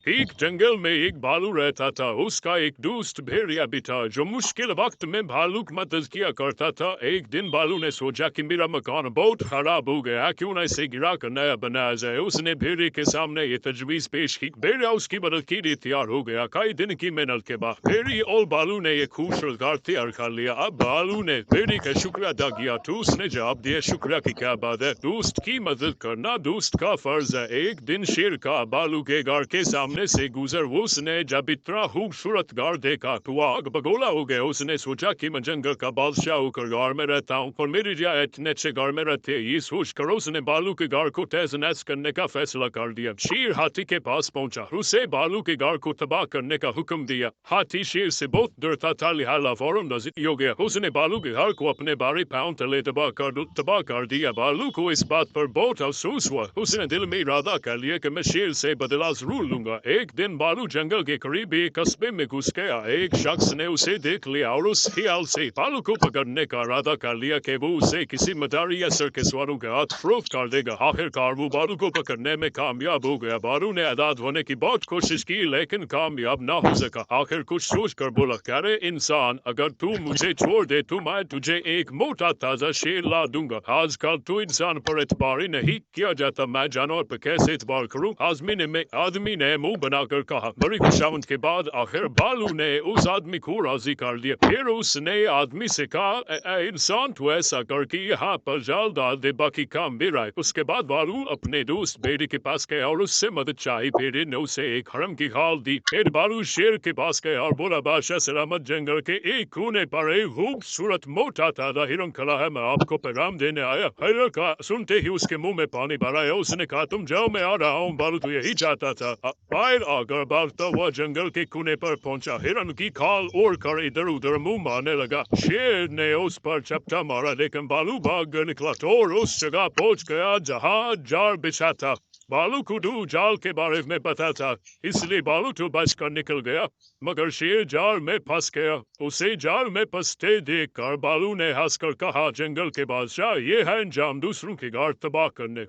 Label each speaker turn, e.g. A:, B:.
A: एक जंगल में एक भालू रहता था। उसका एक दोस्त भेड़िया भी था जो मुश्किल वक्त में भालू की मदद किया करता था। एक दिन भालू ने सोचा कि मेरा मकान बहुत खराब हो गया, क्यों ना इसे गिरा कर नया बनाया जाए। उसने भेड़िए के सामने ये तजवीज पेश की। भेड़िया उसकी मदद के लिए तैयार हो गया। कई दिन की मेहनत के बाद भेड़िए और भालू ने ये खूबसूरत घर तैयार कर लिया। अब भालू ने भेड़िए का शुक्रिया अदा किया तो उसने जवाब दिया, शुक्रिया की क्या बात है, दोस्त की मदद करना दोस्त का फर्ज है। एक दिन शेर का भालू के घर के सामने से गुजर। उसने जब इतना खूबसूरत घर देखा तो आग बगोला हो गया। उसने सोचा कि मैं जंगल का बादशाह होकर घर में रहता हूँ और मेरी रियायत इतने अच्छे घर में रहते हैं। ये सोचकर उसने भालू के घर को तहस नहस करने का फैसला कर दिया। शेर हाथी के पास पहुंचा, उसे भालू के घर को तबाह करने का हुक्म दिया। हाथी शेर से बहुत डरता था, लिहाजा फौरन नजदीक हो गया। उसने भालू के घर को अपने बारी पांव तले तबाह कर दिया। भालू को इस बात पर बहुत अफसोस हुआ। उसने दिल में इरादा कर लिया कि मैं शेर से बदला जरूर लूंगा। एक दिन भालू जंगल के करीब एक कस्बे में घुस गया। एक शख्स ने उसे देख लिया और उस ख्याल से भालू को पकड़ने का इरादा कर लिया कि वो उसे किसी मदारी या सर्कस वालों के हाथ फरोख्त कर देगा। आखिरकार वो भालू को पकड़ने में कामयाब हो गया। भालू ने आजाद होने की बहुत कोशिश की लेकिन कामयाब ना हो सका। आखिर कुछ सोच कर बोला, क्या रे इंसान, अगर तू मुझे छोड़ दे तो मैं तुझे एक मोटा ताजा शेर ला दूंगा। आजकल तो इंसान पर एतबार ही नहीं किया जाता, मैं जानवर पर कैसे एतबार करूं। आदमी ने मुंह बनाकर कहा। बड़ी खुशामद के बाद आखिर भालू ने उस आदमी को राजी कर दिया। फिर उसने आदमी से कहा, इंसान तो ऐसा कर कि यहाँ पर जाल डाल दे, बाकी काम मेरा है। उसके बाद भालू अपने दोस्त भेड़िए के पास गया और उससे मदद चाही। भेड़िए ने उसे एक हरम की खाल दी। फिर भालू शेर के पास गया और बोला, बादशाह सलामत, जंगल के एक कोने पर एक खूबसूरत मोटा ताजा हिरन खड़ा है, मैं आपको पैगाम देने आया। हिरन का सुनते ही उसके मुंह में पानी भर आया। उसने कहा, तुम जाओ, मैं आ रहा हूँ। भालू तो यही चाहता था। बाहर आकर भागता हुआ जंगल के कोने पर पहुंचा। हिरन की खाल ओढ़ कर इधर उधर मुंह मारने लगा। शेर ने उस पर चपटा मारा लेकिन भालू भाग कर निकला तो और उस जगह पहुंच गया जहां जाल बिछा था। भालू को तो जाल के बारे में पता था, इसलिए भालू तो बचकर निकल गया, मगर शेर जाल में फंस गया। उसे जाल में फंसते देखकर भालू ने हंसकर कहा, जंगल के बादशाह, ये है अंजाम दूसरों के घर तबाह करने